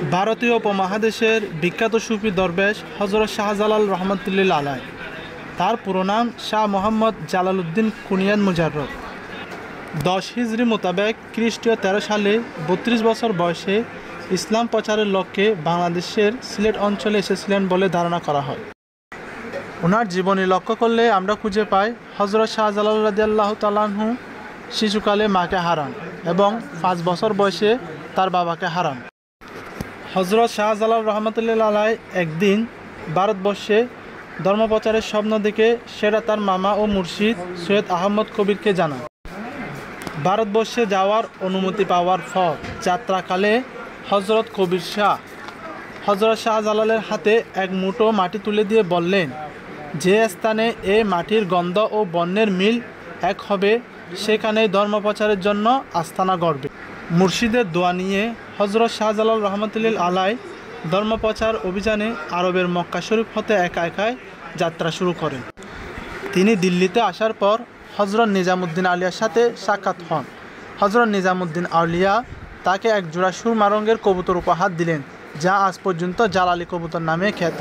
ভারতীয় উপমহাদেশের বিখ্যাত সুফি দরবেশ হজরত শাহজালাল রহমতুল্লাহ আলাই। তার পুরো নাম শাহ মোহাম্মদ জালালউদ্দিন কুনিয়ান মুজাররদ। 10 হিজরি মোতাবেক খ্রিস্টীয় 13 সালে 32 বছর বয়সে ইসলাম প্রচারের লক্ষ্যে বাংলাদেশের সিলেট অঞ্চলে এসেছিলেন বলে ধারণা করা হয়। ওনার জীবনী লক্ষ্য করলে আমরা খুঁজে পাই হজরত শাহজালাল রাদিয়াল্লাহু তাআলা আনহু শিশুকালে মাকে হারান এবং 5 বছর বয়সে তার বাবাকে হারান। হজরত শাহজালাল রহমতুল্লাহ আলাই একদিন ভারতবর্ষে ধর্মপ্রচারের স্বপ্ন দেখে সেটা তার মামা ও মুর্শিদ সৈয়দ আহমদ কবিরকে জানান। ভারতবর্ষে যাওয়ার অনুমতি পাওয়ার পর যাত্রাকালে হজরত কবির শাহ হজরত শাহজালালের হাতে এক মুঠো মাটি তুলে দিয়ে বললেন, যে স্থানে এই মাটির গন্ধ ও বর্ণের মিল এক হবে সেখানেই ধর্মপ্রচারের জন্য আস্তানা গড়বে। মুর্শিদের দোয়া নিয়ে হজরত শাহজালাল রহমতুল্লাহ আলাই ধর্মপ্রচার অভিযানে আরবের মক্কা শরীফ হতে একা একাই যাত্রা শুরু করেন। তিনি দিল্লিতে আসার পর হজরত নিজামুদ্দিন আউলিয়ার সাথে সাক্ষাৎ হন। হজরত নিজামুদ্দিন আউলিয়া তাকে এক জোড়া সুরমা রঙের কবুতর উপহার দিলেন, যা আজ পর্যন্ত জালালি কবুতর নামে খ্যাত।